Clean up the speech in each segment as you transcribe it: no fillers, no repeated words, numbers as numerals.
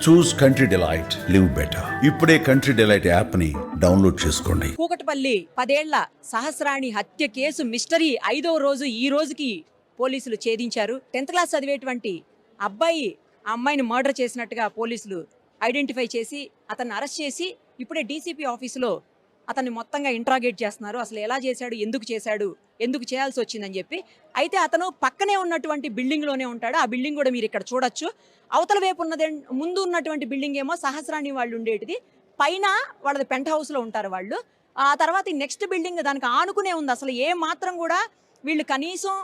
చూస్ country delight, live better. ఇప్పుడే country delight app ని download చేసుకోండి. కూకట్పల్లి 10 ఏళ్ల సహస్రాణి హత్య కేసు మిస్టరీ 5వ రోజు ఈ రోజుకి పోలీసులు ఛేదించారు. 10th క్లాస్ చదివేటువంటి అబ్బాయి ఆ అమ్మాయిని మర్డర్ చేసినట్టుగా పోలీసులు ఐడెంటిఫై చేసి అతన్ని అరెస్ట్ చేసి ఇప్పుడే డీసీపీ ఆఫీసులో అతన్ని మొత్తంగా ఇంట్రాగేట్ చేస్తున్నారు. అసలు ఎలా చేశాడు, ఎందుకు చేయాల్సి వచ్చిందని చెప్పి. అయితే అతను పక్కనే ఉన్నటువంటి బిల్డింగ్లోనే ఉంటాడు. ఆ బిల్డింగ్ కూడా మీరు ఇక్కడ చూడొచ్చు. అవతల వైపు ఉన్నది, ముందు ఉన్నటువంటి బిల్డింగ్ ఏమో సహస్రాణి వాళ్ళు ఉండేటిది, పైన వాళ్ళది పెంట్ హౌస్లో ఉంటారు వాళ్ళు. ఆ తర్వాత ఈ నెక్స్ట్ బిల్డింగ్ దానికి ఆనుకునే ఉంది. అసలు ఏ మాత్రం కూడా వీళ్ళు కనీసం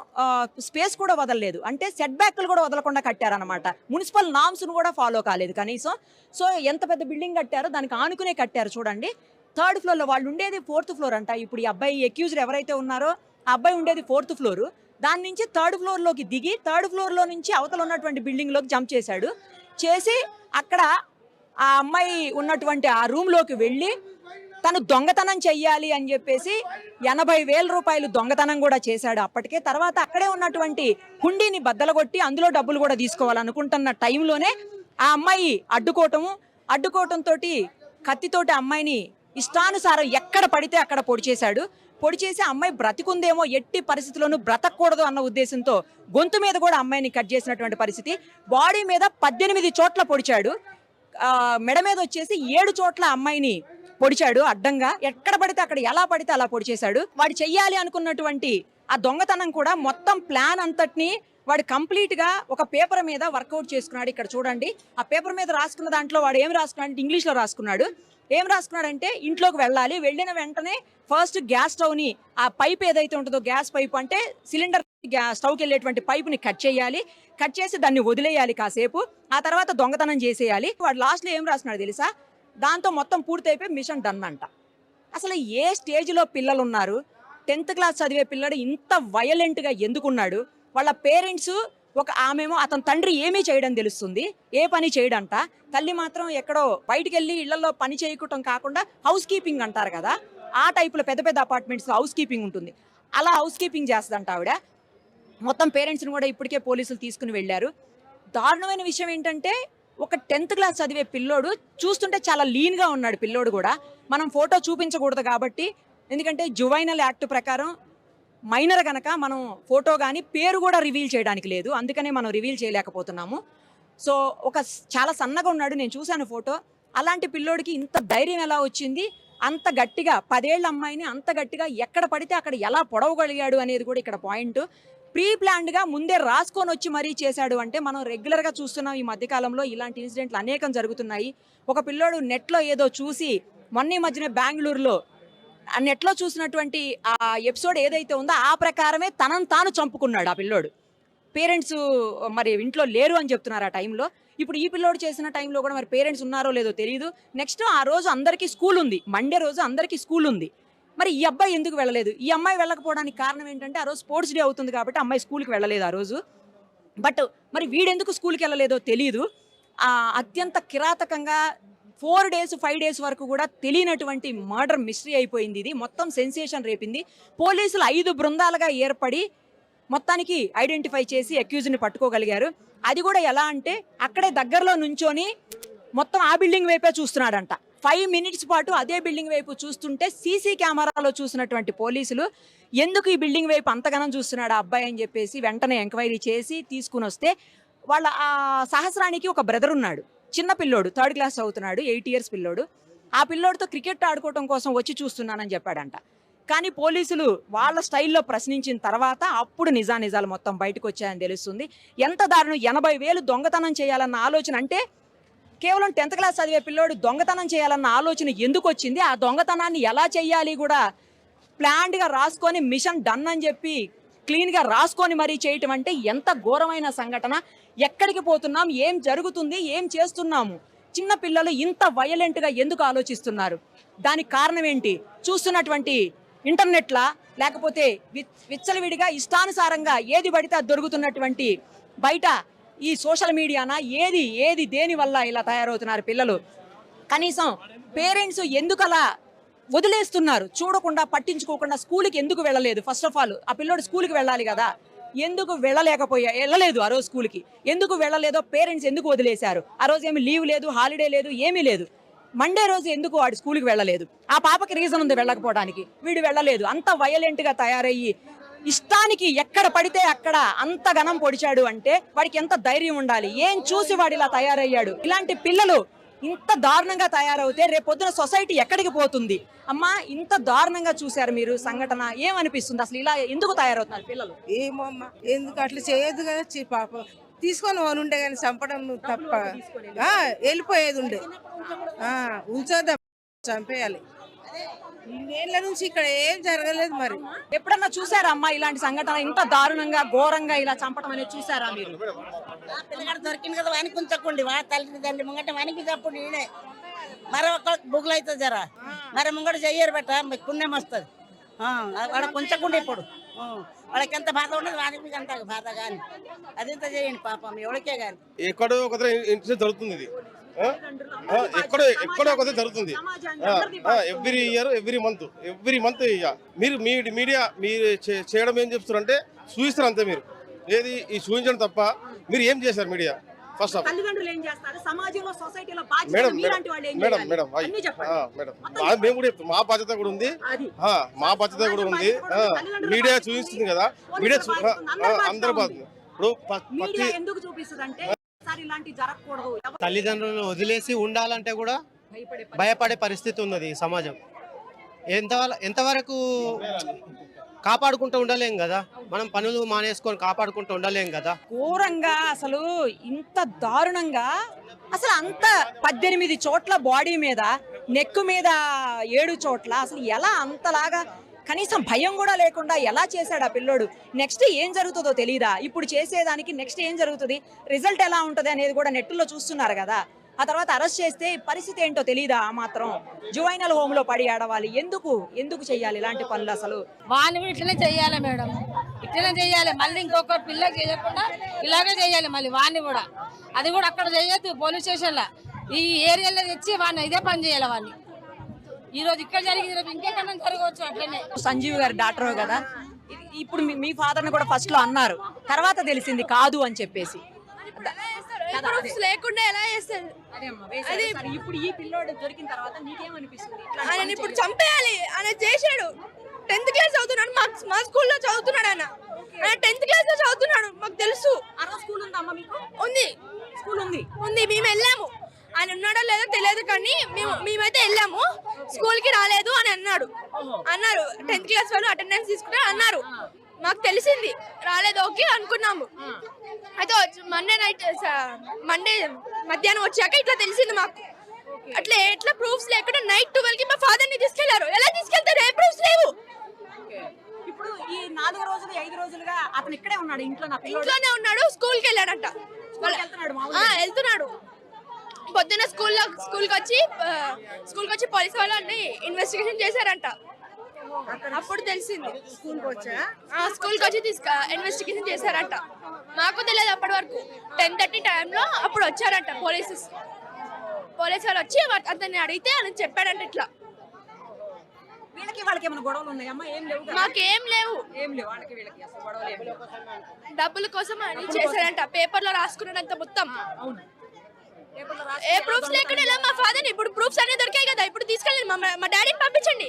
స్పేస్ కూడా వదలలేదు. అంటే సెట్ బ్యాక్లు కూడా వదలకుండా కట్టారనమాట. మున్సిపల్ నామ్స్ను కూడా ఫాలో కాలేదు కనీసం. సో ఎంత పెద్ద బిల్డింగ్ కట్టారో దానికి ఆనుకునే కట్టారు చూడండి. 3rd ఫ్లోర్లో వాళ్ళు ఉండేది 4th ఫ్లోర్ అంట. ఇప్పుడు ఈ అబ్బాయి అక్యూజ్డ్ ఎవరైతే ఉన్నారో ఆ అబ్బాయి ఉండేది 4th ఫ్లోర్. దాని నుంచి 3rd ఫ్లోర్లోకి దిగి 3rd ఫ్లోర్లో నుంచి అవతల ఉన్నటువంటి బిల్డింగ్లోకి జంప్ చేసి అక్కడ ఆ అమ్మాయి ఉన్నటువంటి ఆ రూమ్లోకి వెళ్ళి తను దొంగతనం చెయ్యాలి అని చెప్పేసి 80,000 రూపాయలు దొంగతనం కూడా చేశాడు అప్పటికే. తర్వాత అక్కడే ఉన్నటువంటి హుండీని బద్దలగొట్టి అందులో డబ్బులు కూడా తీసుకోవాలనుకుంటున్న టైంలోనే ఆ అమ్మాయి అడ్డుకోవటంతో కత్తితోటి అమ్మాయిని ఇష్టానుసారం ఎక్కడ పడితే అక్కడ పొడి చేసి అమ్మాయి బ్రతికుందేమో, ఎట్టి పరిస్థితుల్లోనూ బ్రతకూడదు అన్న ఉద్దేశంతో గొంతు మీద కూడా అమ్మాయిని కట్ చేసినటువంటి పరిస్థితి. బాడీ మీద 18 చోట్ల పొడిచాడు. మెడ మీద వచ్చేసి 7 చోట్ల అమ్మాయిని పొడిచాడు అడ్డంగా. ఎక్కడ పడితే అక్కడ ఎలా పడితే అలా పొడి చేశాడు. వాడు చెయ్యాలి అనుకున్నటువంటి ఆ దొంగతనం కూడా మొత్తం ప్లాన్ అంతటిని వాడు కంప్లీట్ గా ఒక పేపర్ మీద వర్కౌట్ చేసుకున్నాడు. ఇక్కడ చూడండి, ఆ పేపర్ మీద రాసుకున్న దాంట్లో వాడు ఏం రాసుకున్నాడు అంటే ఇంగ్లీష్ లో రాసుకున్నాడు. ఏం రాసుకున్నాడంటే ఇంట్లోకి వెళ్ళాలి, వెళ్ళిన వెంటనే ఫస్ట్ గ్యాస్ స్టవ్ ని, ఆ పైప్ ఏదైతే ఉంటుందో గ్యాస్ పైప్ అంటే సిలిండర్ స్టవ్కి వెళ్ళేటువంటి పైపుని కట్ చేసి దాన్ని వదిలేయాలి కాసేపు. ఆ తర్వాత దొంగతనం చేసేయాలి. వాడు లాస్ట్ లో ఏం రాసుకున్నాడు తెలుసా? దాంతో మొత్తం పూర్తయిపోయి మిషన్ డన్ అంట. అసలు ఏ స్టేజ్లో పిల్లలు ఉన్నారు? 10th క్లాస్ చదివే పిల్లడు ఇంత వయలెంట్గా ఎందుకున్నాడు? వాళ్ళ పేరెంట్స్ ఆమెమో అతని తండ్రి ఏమీ చేయడం తెలుస్తుంది, ఏ పని చేయడంట. తల్లి మాత్రం ఎక్కడో బయటికి వెళ్ళి ఇళ్లలో పని చేయటం కాకుండా హౌస్ కీపింగ్ అంటారు కదా, ఆ టైపులో పెద్ద పెద్ద అపార్ట్మెంట్స్ హౌస్ కీపింగ్ ఉంటుంది, అలా హౌస్ కీపింగ్ చేస్తుందంట ఆవిడ. మొత్తం పేరెంట్స్ని కూడా ఇప్పటికే పోలీసులు తీసుకుని వెళ్ళారు. దారుణమైన విషయం ఏంటంటే ఒక 10th క్లాస్ చదివే పిల్లోడు చూస్తుంటే చాలా లీన్గా ఉన్నాడు పిల్లోడు కూడా. మనం ఫోటో చూపించకూడదు కాబట్టి, ఎందుకంటే జువైనల్ యాక్ట్ ప్రకారం మైనర్ కనుక మనం ఫోటో కానీ పేరు కూడా రివీల్ చేయడానికి లేదు, అందుకనే మనం రివీల్ చేయలేకపోతున్నాము. సో చాలా సన్నగా ఉన్నాడు, నేను చూశాను ఫోటో. అలాంటి పిల్లోడికి ఇంత ధైర్యం ఎలా వచ్చింది? అంత గట్టిగా 10 ఏళ్ల అమ్మాయిని అంత గట్టిగా ఎక్కడ పడితే అక్కడ ఎలా పొడవగలిగాడు అనేది కూడా ఇక్కడ పాయింట్. ప్రీ ప్లాన్డ్గా ముందే రాసుకొని వచ్చి మరీ చేశాడు అంటే మనం రెగ్యులర్గా చూస్తున్నాం ఈ మధ్యకాలంలో ఇలాంటి ఇన్సిడెంట్లు అనేకం జరుగుతున్నాయి. ఒక పిల్లోడు నెట్లో ఏదో చూసి మొన్న ఈ మధ్యనే బెంగళూరులో ఆ నెట్లో చూసినటువంటి ఆ ఎపిసోడ్ ఏదైతే ఉందో ఆ ప్రకారమే తనను తాను చంపుకున్నాడు ఆ పిల్లోడు. పేరెంట్స్ మరి ఇంట్లో లేరు అని చెప్తున్నారు ఆ టైంలో. ఇప్పుడు ఈ పిల్లోడు చేసిన టైంలో కూడా మరి పేరెంట్స్ ఉన్నారో లేదో తెలియదు. నెక్స్ట్ ఆ రోజు అందరికీ స్కూల్ ఉంది, మండే రోజు అందరికీ స్కూల్ ఉంది. మరి ఈ అబ్బాయి ఎందుకు వెళ్ళలేదు? ఈ అమ్మాయి వెళ్ళకపోవడానికి కారణం ఏంటంటే ఆ రోజు స్పోర్ట్స్ డే అవుతుంది కాబట్టి అమ్మాయి స్కూల్కి వెళ్ళలేదు ఆ రోజు. బట్ మరి వీడెందుకు స్కూల్కి వెళ్ళలేదో తెలియదు. అత్యంత కిరాతకంగా 4 days 5 days వరకు కూడా తెలియనటువంటి మర్డర్ మిస్టరీ అయిపోయింది. ఇది మొత్తం సెన్సేషన్ రేపింది. పోలీసులు 5 బృందాలుగా ఏర్పడి మొత్తానికి ఐడెంటిఫై చేసి అక్యూజ్ని పట్టుకోగలిగారు. అది కూడా ఎలా అంటే అక్కడే దగ్గరలో నుంచొని మొత్తం ఆ బిల్డింగ్ వైపే చూస్తున్నాడంట. 5 minutes పాటు అదే బిల్డింగ్ వైపు చూస్తుంటే సీసీ కెమెరాలో చూసినటువంటి పోలీసులు ఎందుకు ఈ బిల్డింగ్ వైపు అంతగానం చూస్తున్నాడు ఆ అబ్బాయి అని చెప్పేసి వెంటనే ఎంక్వైరీ చేసి తీసుకుని వస్తే వాళ్ళ ఆ సహస్రానికి ఒక బ్రదర్ ఉన్నాడు, చిన్న పిల్లోడు, 3rd క్లాస్ చదువుతున్నాడు, 8 years పిల్లోడు. ఆ పిల్లోడితో క్రికెట్ ఆడుకోవటం కోసం వచ్చి చూస్తున్నానని చెప్పాడంట. కానీ పోలీసులు వాళ్ళ స్టైల్లో ప్రశ్నించిన తర్వాత అప్పుడు నిజాలు మొత్తం బయటకు వచ్చాయని తెలుస్తుంది. ఎంత దారుణం! 80,000 దొంగతనం చేయాలన్న ఆలోచన, అంటే కేవలం 10th క్లాస్ చదివే పిల్లోడు దొంగతనం చేయాలన్న ఆలోచన ఎందుకు వచ్చింది? ఆ దొంగతనాన్ని ఎలా చేయాలి కూడా ప్లాన్డ్గా రాసుకొని మిషన్ డన్ అని చెప్పి క్లీన్గా రాసుకొని మరీ చేయటం అంటే ఎంత ఘోరమైన సంఘటన. ఎక్కడికి పోతున్నాం, ఏం జరుగుతుంది, ఏం చేస్తున్నాము? చిన్న పిల్లలు ఇంత వయలెంట్గా ఎందుకు ఆలోచిస్తున్నారు? దానికి కారణం ఏంటి? చూస్తున్నటువంటి ఇంటర్నెట్లా, లేకపోతే విచ్చలవిడిగా ఇష్టానుసారంగా ఏది పడితే అది దొరుకుతున్నటువంటి బయట ఈ సోషల్ మీడియానా, ఏది దేని వల్ల ఇలా తయారవుతున్నారు పిల్లలు? కనీసం పేరెంట్స్ ఎందుకు అలా వదిలేస్తున్నారు? చూడకుండా పట్టించుకోకుండా స్కూల్కి ఎందుకు వెళ్ళలేదు? ఫస్ట్ ఆఫ్ ఆల్ ఆ పిల్లోడు స్కూల్కి వెళ్ళాలి కదా. ఎందుకు వెళ్ళలేదు ఆ రోజు స్కూల్కి, ఎందుకు వెళ్ళలేదో పేరెంట్స్ ఎందుకు వదిలేశారు? ఆ రోజు ఏమి లీవ్ లేదు, హాలిడే లేదు, ఏమీ లేదు. మండే రోజు ఎందుకు వాడు స్కూల్కి వెళ్ళలేదు? ఆ పాపకి రీజన్ ఉంది వెళ్ళకపోవడానికి, వీడు వెళ్ళలేదు. అంత వైలెంట్గా తయారయ్యి ఇష్టానికి ఎక్కడ పడితే అక్కడ అంత గనం పొడిచాడు అంటే వాడికి ఎంత ధైర్యం ఉండాలి? ఏం చూసి వాడు ఇలా తయారయ్యాడు? ఇలాంటి పిల్లలు ఇంత దారుణంగా తయారవుతే రేపొద్దున సొసైటీ ఎక్కడికి పోతుంది? అమ్మా, ఇంత దారుణంగా చూశారు మీరు సంఘటన, ఏమనిపిస్తుంది? అసలు ఇలా ఎందుకు తయారవుతున్నారు పిల్లలు? ఏమో అమ్మ, ఎందుకు అట్లా చేయొద్దు కదా. పాపం తీసుకొని పోనుండే కానీ చంపడం తప్ప. వెళ్ళిపోయేది ఉండే, ఉంచొద్దా, చంపేయాలి. ఇన్నేళ్ల నుంచి ఇక్కడ ఏం జరగలేదు. మరి ఎప్పుడన్నా చూసారా అమ్మా ఇలాంటి సంఘటన ఇంత దారుణంగా ఘోరంగా ఇలా చంపడం అనేది చూసారా మీరు? పిల్లగాడు దొరికింది కదా, వానికి ఉంచకండి. వా తల్లిదండ్రులు ముంగట వానికి తప్పుడు నేనే మరి ఒక బుగ్గులు అవుతుంది జరా. మరి ముంగట చెయ్యరు బెట్ట, మీకు పుణ్యం వస్తుంది. వాడ కొంచకుండా ఇప్పుడు వాళ్ళకి ఎంత బాధ ఉండదు, వానికి అంత బాధ కానీ అదింత చేయండి పాపం ఎవరికే కానీ. ఎక్కడో ఒక ఇన్సిడెంట్ జరుగుతుంది ఇది, ఎక్కడో ఒక జరుగుతుంది. ఎవ్రీ ఇయర్ ఎవ్రీ మంత్ మీరు మీడియా మీరు చేయడం ఏం చెప్తారంటే చూపిస్తారు అంతే. మీరు ఏది ఈ చూపించడం తప్ప మీరు ఏం చేశారు మీడియా? ఫస్ట్ ఆఫ్ మేడం మేము కూడా చెప్తాం, మా బాధ్యత కూడా ఉంది, మీడియా చూపిస్తుంది కదా, మీడియా అందరూ బాధ్యత. ఇప్పుడు తల్లిదండ్రులను వదిలేసి ఉండాలంటే కూడా భయపడే పరిస్థితి ఉన్నది ఈ సమాజం. ఎంతవరకు కాపాడుకుంటూ ఉండలేం కదా, మనం పనులు మానేసుకొని కాపాడుకుంటూ ఉండలేం కదా. ఘోరంగా అసలు ఇంత దారుణంగా, అసలు అంత 18 చోట్ల బాడీ మీద, నెక్ మీద 7 చోట్ల, అసలు ఎలా అంతలాగా కనీసం భయం కూడా లేకుండా ఎలా చేశాడు ఆ పిల్లోడు? నెక్స్ట్ ఏం జరుగుతుందో తెలియదా? ఇప్పుడు చేసేదానికి నెక్స్ట్ ఏం జరుగుతుంది, రిజల్ట్ ఎలా ఉంటుంది అనేది కూడా నెట్లో చూస్తున్నారు కదా. ఆ తర్వాత అరెస్ట్ చేస్తే పరిస్థితి ఏంటో తెలియదా? ఆ మాత్రం జువైనల్ హోమ్ లో పడి ఆడవాలి. ఎందుకు చెయ్యాలి ఇలాంటి పనులు? అసలు వాడిని ఇట్లనే చెయ్యాలి మేడం, ఇట్లనే చెయ్యాలి. మళ్ళీ ఇంకొక పిల్ల చేయకుండా ఇలాగే చెయ్యాలి మళ్ళీ వాడిని కూడా. అది కూడా అక్కడ చేయొద్దు, పోలీస్ స్టేషన్ లో ఈ ఏరియాలో తెచ్చి వాడిని ఇదే పని చేయాలి. వాడిని ఈ రోజు ఇక్కడ జరిగింది, రేపు ఇంకెక్కడ జరగవచ్చు. అట్లనే సంజీవ్ గారు డాక్టర్ కదా, ఇప్పుడు మీ ఫాదర్ ని కూడా ఫస్ట్ లో అన్నారు, తర్వాత తెలిసింది కాదు అని చెప్పేసి. లేకుండా ఎలా చేస్తారు? ఇప్పుడు ఈ పిల్లోడు దొరికిన తర్వాత నీకేమనిపిస్తుంది? ఆయన ఇప్పుడు చంపేయాలి. ఆయన చేశాడు. 10th క్లాస్ చదువుతున్నాడు, మా స్కూల్లో చదువుతున్నాడు. ఆయన 10th క్లాస్ లో చదువుతున్నాడు, మాకు తెలుసు. స్కూల్ ఉందా అమ్మ మీకు? ఉంది, స్కూల్ ఉంది. మేము వెళ్ళాము. ఆయన ఉన్నాడో లేదో తెలియదు కానీ మేమైతే వెళ్ళాము. స్కూల్ కి రాలేదు అని అన్నారు. 10th క్లాస్ వాళ్ళు అటెండెన్స్ తీసుకున్నారు అన్నారు. మాకు తెలిసింది, రాలేదు ఓకే అనుకున్నాము. అయితే మండే మధ్యాహ్నం వచ్చాక ఇట్లా తెలిసింది మాకు. ఎట్లా ప్రూఫ్స్ లేకుండా నైట్ 12 కి మా ఫాదర్ ని తీసుకెళ్లారు. ఎలా తీసుకెళ్తారు? ఏ ప్రూఫ్స్ లేవు. ఇప్పుడు ఈ 4 రోజులు 5 రోజులుగా అతను ఇక్కడే ఉన్నాడు, ఇంట్లోనే ఉన్నాడు. స్కూల్ కి వెళ్ళాడంట, వెళ్తున్నాడు. పొద్దున్న స్కూల్కి వచ్చి పోలీసు వాళ్ళు అన్ని ఇన్వెస్టిగేషన్ చేశారంట. అప్పుడు తెలిసింది. స్కూల్కి వచ్చి ఇన్వెస్టిగేషన్ చేశారంట. మాకు తెలియదు అప్పటి వరకు. 10:30 టైంలో అప్పుడు వచ్చారంట పోలీసు వాళ్ళు వచ్చి అతన్ని అడిగితే అని చెప్పాడంట. ఇట్లా వాళ్ళకి ఏమైనా గొడవలు ఉన్నాయమ్మా? ఏం లేవు, మాకేం లేవు. డబ్బుల కోసం అని చేశారంట. పేపర్ లో రాసుకున్నాడంత మొత్తం. ఏ ప్రూఫ్స్ లేకుండా ఇలా మా ఫాదర్ ఇప్పుడు ప్రూఫ్స్ అన్ని దొరికాయి కదా, ఇప్పుడు తీసుకెళ్ళండి. మా డాడీని పంపించండి.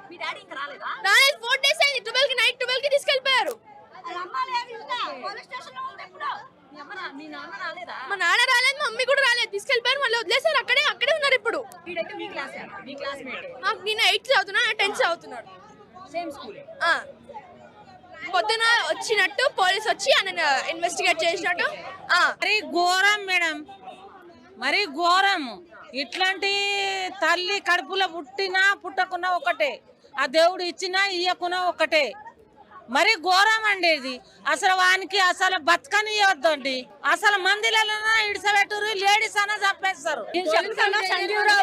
మీ డాడీ ఇంకా రాలేదా? రాలేదు. 4 days అయింది. 12 కి నైట్ 12 కి తీసుకెళ్ళిపోయారు. మా నాన్న రాలేదు, మా మమ్మీ కూడా రాలేదు. తీసుకెళ్ళిపోయారు, మళ్ళీ వదిలేసారు. అక్కడే ఉన్నారు ఇప్పుడు. నేను 8th చదువుతున్నా, 10th చదువుతున్నాడు. పొద్దున వచ్చినట్టు పోలీస్ వచ్చి ఆయన ఇన్వెస్టిగేట్ చేసినట్టు. మరి ఘోరం మేడం, మరి ఘోరం. ఇట్లాంటి తల్లి కడుపులో పుట్టినా పుట్టకున్నా ఒకటే, ఆ దేవుడు ఇచ్చినా ఇయ్యకున్నా ఒకటే. మరి ఘోరం అండి ఇది. అసలు వానికి అసలు బతకనియొద్దండి. అసలు మందిలలో ఇడిసబెట్టురు, లేడీస్ అన్న చంపేస్తారు. సంజీవరావు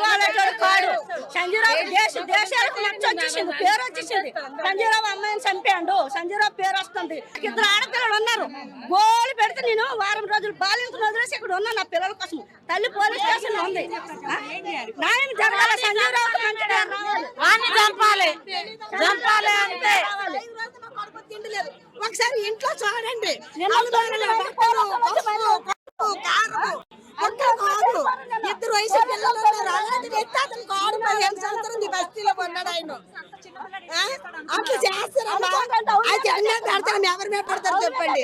పేరు వచ్చేసింది. సంజీవరావు అమ్మాయిని చంపాడు. సంజీవరావు పేరు వస్తుంది. 2 ఆడపిల్లలు ఉన్నారు. గోలు పెడితే నేను వారం రోజులు బాలింతను వదిలేసి ఇక్కడ ఉన్నా నా పిల్లల కోసం. తల్లి పోలీస్ స్టేషన్ ఉంది. న్యాయం జరగాలి. సంజీవరావు వాడిని చంపాలి అంతే. తిండి లేదు. ఒకసారి ఇంట్లో చూడండి, అల్మారాలో బట్టలు, పసుపు, కారం, ఒక్కరు కాదు, 2 వయసు పిల్లలు ఉన్నారు. అలాంటి వ్యక్తి అతను కాడు 15 సంవత్సరం బస్తీలో కొన్నాడు ఆయన. అట్లా చేస్తారమ్మా. అయితే అన్నీ పెడతాం, ఎవరి మీద పడతారు చెప్పండి.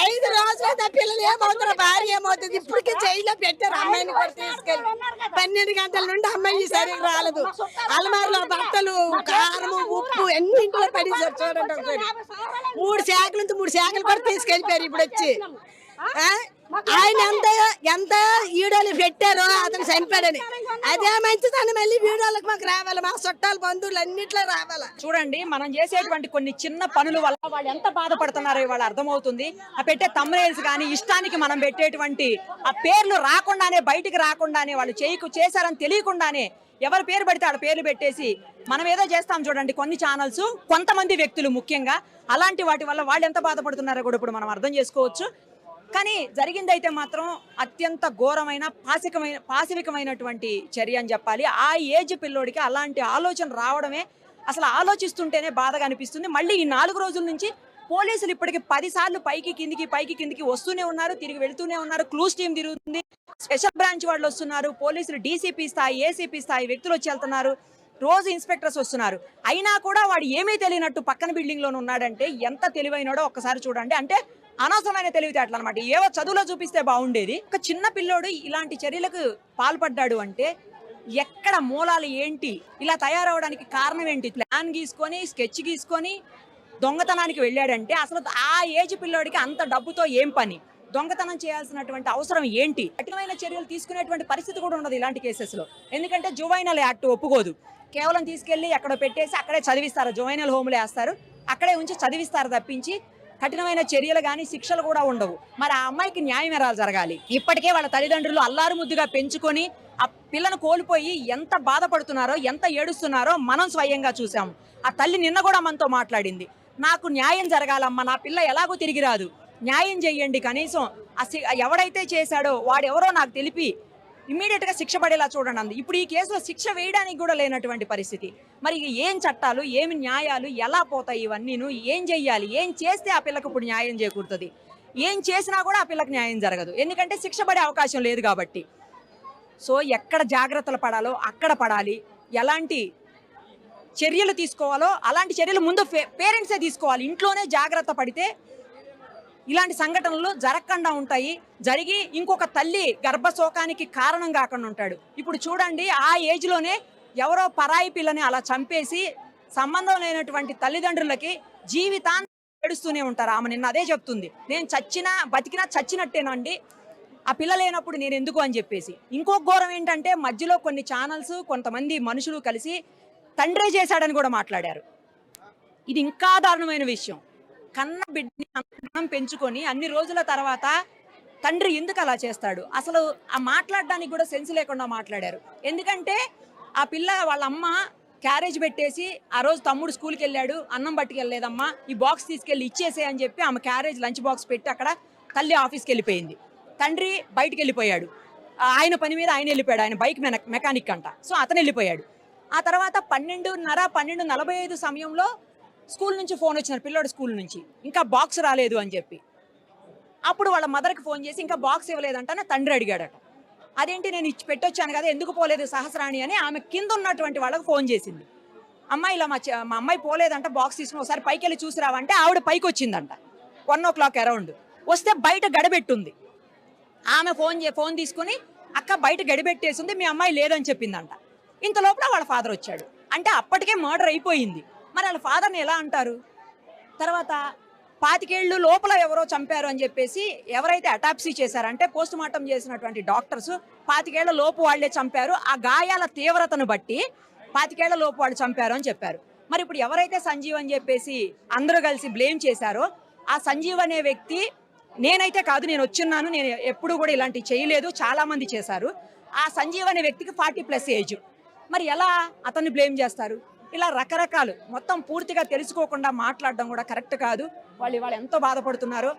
5 రోజులైతే పిల్లలు ఏమవుతారు, భార్య ఏమవుతుంది. ఇప్పటికీ జైల్లో పెట్టారు అమ్మాయిని కూడా తీసుకెళ్ళి. 12 గంటల నుండి అమ్మాయి సరిగ్గా రాలేదు. అలమారులో బట్టలు, కారం, ఉప్పు అన్ని ఇంట్లో పడేసారు. చూడండి ఒకసారి 3 శాఖల నుంచి 3 శాఖలు కూడా తీసుకెళ్ళిపోయారు ఇప్పుడు వచ్చి. ఆయన ఎంత వీడియోలు పెట్టారో అతను చనిపోయాడని. అదే మంచిదని మళ్ళీ వీడియోలకు మాకు రావాలి, మా చుట్టాలు బంధువులు అన్నిట్లో రావాలా. చూడండి, మనం చేసేటువంటి కొన్ని చిన్న పనుల వల్ల వాళ్ళు ఎంత బాధపడుతున్నారో ఇవాళ అర్థమవుతుంది. ఆ పెట్టే తమ్మునేల్స్ కానీ ఇష్టానికి మనం పెట్టేటువంటి ఆ పేర్లు రాకుండానే, బయటికి రాకుండానే, వాళ్ళు చేశారని తెలియకుండానే ఎవరి పేరు పెడితే వాళ్ళ పేర్లు పెట్టేసి మనం ఏదో చేస్తాం చూడండి. కొన్ని ఛానల్స్, కొంతమంది వ్యక్తులు ముఖ్యంగా అలాంటి వాటి వల్ల వాళ్ళు ఎంత బాధపడుతున్నారో కూడా ఇప్పుడు మనం అర్థం చేసుకోవచ్చు. కానీ జరిగిందైతే మాత్రం అత్యంత ఘోరమైన పాశవికమైనటువంటి చర్య అని చెప్పాలి. ఆ ఏజ్ పిల్లోడికి అలాంటి ఆలోచన రావడమే అసలు ఆలోచిస్తుంటేనే బాధగా అనిపిస్తుంది. మళ్ళీ ఈ 4 రోజుల నుంచి పోలీసులు ఇప్పటికి 10 సార్లు పైకి కిందికి వస్తూనే ఉన్నారు, తిరిగి వెళ్తూనే ఉన్నారు. క్లూస్ టీం తిరుగుతుంది, స్పెషల్ బ్రాంచ్ వాళ్ళు వస్తున్నారు, పోలీసులు డీసీపీ స్థాయి, ఏసీపీ స్థాయి వ్యక్తులు వచ్చి వెళ్తున్నారు, రోజు ఇన్స్పెక్టర్స్ వస్తున్నారు. అయినా కూడా వాడు ఏమీ తెలియనట్టు పక్కన బిల్డింగ్ లోనే ఉన్నాడంటే ఎంత తెలివైనడో ఒక్కసారి చూడండి. అంటే అనవసరమైన తెలివితేటలు అనమాట. ఏవో చదువులో చూపిస్తే బాగుండేది. ఒక చిన్న పిల్లోడు ఇలాంటి చర్యలకు పాల్పడ్డాడు అంటే ఎక్కడ మూలాలు ఏంటి, ఇలా తయారవడానికి కారణం ఏంటి? ప్లాన్ గీసుకొని, స్కెచ్ గీసుకొని దొంగతనానికి వెళ్ళాడంటే అసలు ఆ ఏజ్ పిల్లోడికి అంత డబ్బుతో ఏం పని? దొంగతనం చేయాల్సినటువంటి అవసరం ఏంటి? కఠినమైన చర్యలు తీసుకునేటువంటి పరిస్థితి కూడా ఉండదు ఇలాంటి కేసెస్లో. ఎందుకంటే జువైనల్ యాక్ట్ ఒప్పుకోదు. కేవలం తీసుకెళ్లి ఎక్కడో పెట్టేసి అక్కడే చదివిస్తారు, జువైనల్ హోమ్లో వేస్తారు, అక్కడే ఉంచి చదివిస్తారు తప్పించి కఠినమైన చర్యలు కానీ శిక్షలు కూడా ఉండవు. మరి ఆ అమ్మాయికి న్యాయం ఎలా జరగాలి? ఇప్పటికే వాళ్ళ తల్లిదండ్రులు అల్లారు ముద్దుగా పెంచుకొని ఆ పిల్లను కోల్పోయి ఎంత బాధపడుతున్నారో, ఎంత ఏడుస్తున్నారో మనం స్వయంగా చూసాము. ఆ తల్లి నిన్న కూడా మనతో మాట్లాడింది. నాకు న్యాయం జరగాలమ్మా, నా పిల్ల ఎలాగో తిరిగి రాదు, న్యాయం చెయ్యండి, కనీసం ఎవడైతే చేశాడో వాడెవరో నాకు తెలిపి ఇమ్మీడియట్ గా శిక్ష పడేలా చూడండి అంది. ఇప్పుడు ఈ కేసులో శిక్ష వేయడానికి కూడా లేనటువంటి పరిస్థితి. మరి ఏం చట్టాలు, ఏమి న్యాయాలు, ఎలా పోతాయి ఇవన్నీను? ఏం చెయ్యాలి? ఏం చేస్తే ఆ పిల్లకు ఇప్పుడు న్యాయం చేకూరుతుంది? ఏం చేసినా కూడా ఆ పిల్లకు న్యాయం జరగదు, ఎందుకంటే శిక్ష పడే అవకాశం లేదు కాబట్టి. సో ఎక్కడ జాగ్రత్తలు పడాలో అక్కడ పడాలి. ఎలాంటి చర్యలు తీసుకోవాలో అలాంటి చర్యలు ముందు పేరెంట్సే తీసుకోవాలి. ఇంట్లోనే జాగ్రత్త పడితే ఇలాంటి సంఘటనలు జరగకుండా ఉంటాయి. జరిగి ఇంకొక తల్లి గర్భశోకానికి కారణం కాకుండా ఉంటాడు. ఇప్పుడు చూడండి, ఆ ఏజ్లోనే ఎవరో పరాయి పిల్లని అలా చంపేసి సంబంధం లేనటువంటి తల్లిదండ్రులకి జీవితాన్ని ఏడుస్తూనే ఉంటారు. ఆమె నిన్న అదే చెప్తుంది, నేను బతికినా చచ్చినట్టేనండి, ఆ పిల్ల లేనప్పుడు నేను ఎందుకు అని చెప్పేసి. ఇంకొక ఘోరం ఏంటంటే మధ్యలో కొన్ని ఛానల్స్, కొంతమంది మనుషులు కలిసి తండ్రే చేశాడని కూడా మాట్లాడారు. ఇది ఇంకా దారుణమైన విషయం. కన్న బిడ్డని అన్నం పెంచుకొని అన్ని రోజుల తర్వాత తండ్రి ఎందుకు అలా చేస్తాడు? అసలు ఆ మాట్లాడడానికి కూడా సెన్స్ లేకుండా మాట్లాడారు. ఎందుకంటే ఆ పిల్ల వాళ్ళ అమ్మ క్యారేజ్ పెట్టేసి, ఆ రోజు తమ్ముడు స్కూల్కి వెళ్ళాడు, అన్నం పట్టుకెళ్ళలేదమ్మా, ఈ బాక్స్ తీసుకెళ్ళి ఇచ్చేసే అని చెప్పి ఆమె క్యారేజ్ లంచ్ బాక్స్ పెట్టి అక్కడ తల్లి ఆఫీస్కి వెళ్ళిపోయింది. తండ్రి బయటికి వెళ్ళిపోయాడు, ఆయన పని మీద ఆయన వెళ్ళిపోయాడు, ఆయన బైక్ మెకానిక్ అంట. సో అతను వెళ్ళిపోయాడు. ఆ తర్వాత 12:45 సమయంలో స్కూల్ నుంచి ఫోన్ వచ్చినారు, పిల్లోడు స్కూల్ నుంచి, ఇంకా బాక్స్ రాలేదు అని చెప్పి. అప్పుడు వాళ్ళ మదర్కి ఫోన్ చేసి ఇంకా బాక్స్ ఇవ్వలేదంట నా తండ్రి అడిగాడట. అదేంటి, నేను ఇచ్చి పెట్టొచ్చాను కదా, ఎందుకు పోలేదు సహస్రాణి అని ఆమె కింద ఉన్నటువంటి వాళ్ళకి ఫోన్ చేసింది. అమ్మాయి ఇలా మా అమ్మాయి పోలేదంట, బాక్స్ తీసుకుని ఒకసారి పైకి వెళ్ళి చూసిరావంటే ఆవిడ పైకి వచ్చిందంట 1 o'clock అరౌండ్. వస్తే బయట గడిపెట్టుంది. ఆమె ఫోన్ తీసుకుని అక్క బయట గడిపెట్టేసింది, మీ అమ్మాయి లేదని చెప్పిందంట. ఇంత లోపల వాళ్ళ ఫాదర్ వచ్చాడు. అంటే అప్పటికే మర్డర్ అయిపోయింది. మరి వాళ్ళ ఫాదర్ని ఎలా అంటారు? తర్వాత 25 ఏళ్ళు లోపల ఎవరో చంపారు అని చెప్పేసి ఎవరైతే అటాప్సీ చేశారంటే పోస్ట్ మార్టం చేసినటువంటి డాక్టర్స్ 25 ఏళ్ల లోపు వాళ్లే చంపారు, ఆ గాయాల తీవ్రతను బట్టి 25 ఏళ్ల లోపు వాళ్ళు చంపారు అని చెప్పారు. మరి ఇప్పుడు ఎవరైతే సంజీవ్ అని చెప్పేసి అందరూ కలిసి బ్లేమ్ చేశారో ఆ సంజీవ్ అనే వ్యక్తి, నేనైతే కాదు, నేను వచ్చున్నాను, నేను ఎప్పుడు కూడా ఇలాంటివి చేయలేదు, చాలా మంది చేశారు, ఆ సంజీవ్ అనే వ్యక్తికి 40+ ఏజ్. మరి ఎలా అతన్ని బ్లేమ్ చేస్తారు? ఇలా రకరకాలు మొత్తం పూర్తిగా తెలుసుకోకుండా మాట్లాడడం కూడా కరెక్ట్ కాదు. వాళ్ళు ఎంతో బాధపడుతున్నారు.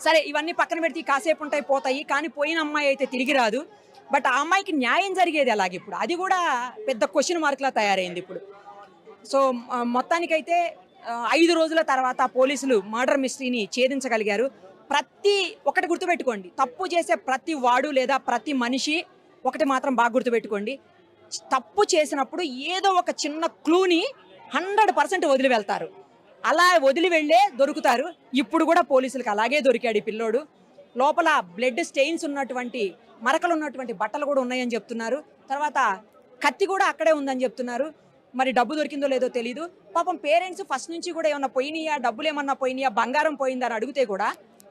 సరే, ఇవన్నీ పక్కన పెడితే కాసేపు ఉంటాయి, పోతాయి, కానీ పోయిన అమ్మాయి అయితే తిరిగి రాదు. బట్ ఆ అమ్మాయికి న్యాయం జరిగేది అలాగే ఇప్పుడు అది కూడా పెద్ద క్వశ్చన్ మార్క్లా తయారైంది ఇప్పుడు. సో మొత్తానికైతే 5 రోజుల తర్వాత పోలీసులు మర్డర్ మిస్టరీని ఛేదించగలిగారు. ఒకటి గుర్తుపెట్టుకోండి, తప్పు చేసే ప్రతి వాడు లేదా ప్రతి మనిషి ఒకటి మాత్రం బాగా గుర్తుపెట్టుకోండి, తప్పు చేసినప్పుడు ఏదో ఒక చిన్న క్లూని 100% వదిలి వెళ్తారు. అలా వదిలి వెళ్ళే దొరుకుతారు. ఇప్పుడు కూడా పోలీసులకు అలాగే దొరికాడు ఈ పిల్లోడు. లోపల బ్లడ్ స్టెయిన్స్ ఉన్నటువంటి మరకలు ఉన్నటువంటి బట్టలు కూడా ఉన్నాయని చెప్తున్నారు. తర్వాత కత్తి కూడా అక్కడే ఉందని చెప్తున్నారు. మరి డబ్బు దొరికిందో లేదో తెలీదు. పాపం పేరెంట్స్ ఫస్ట్ నుంచి కూడా ఏమన్నా పోయినాయా, డబ్బులు ఏమన్నా పోయినాయా, బంగారం పోయిందా అని అడిగితే కూడా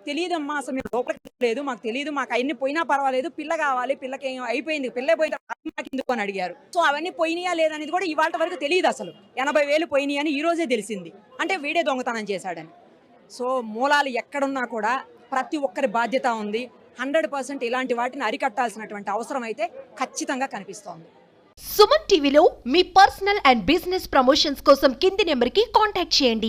తెలియదమ్మా, అసలు మేము లోపలికి లేదు, మాకు తెలియదు, మాకు అన్ని పోయినా పర్వాలేదు, పిల్ల కావాలి, పిల్లకి ఏం అయిపోయింది, పిల్ల పోయిన మాకు ఎందుకు అని అడిగారు. సో అవన్నీ పోయినాయా లేదనేది కూడా ఇవాళ వరకు తెలియదు. అసలు 80,000 పోయినాయి అని ఈ రోజే తెలిసింది. అంటే వీడే దొంగతనం చేశాడని. సో మూలాలు ఎక్కడున్నా కూడా ప్రతి ఒక్కరి బాధ్యత ఉంది. 100% ఇలాంటి వాటిని అరికట్టాల్సినటువంటి అవసరం అయితే ఖచ్చితంగా కనిపిస్తోంది. సుమన్ టీవీలో మీ పర్సనల్ అండ్ బిజినెస్ ప్రమోషన్స్ కోసం కింది నెంబర్కి కాంటాక్ట్ చేయండి.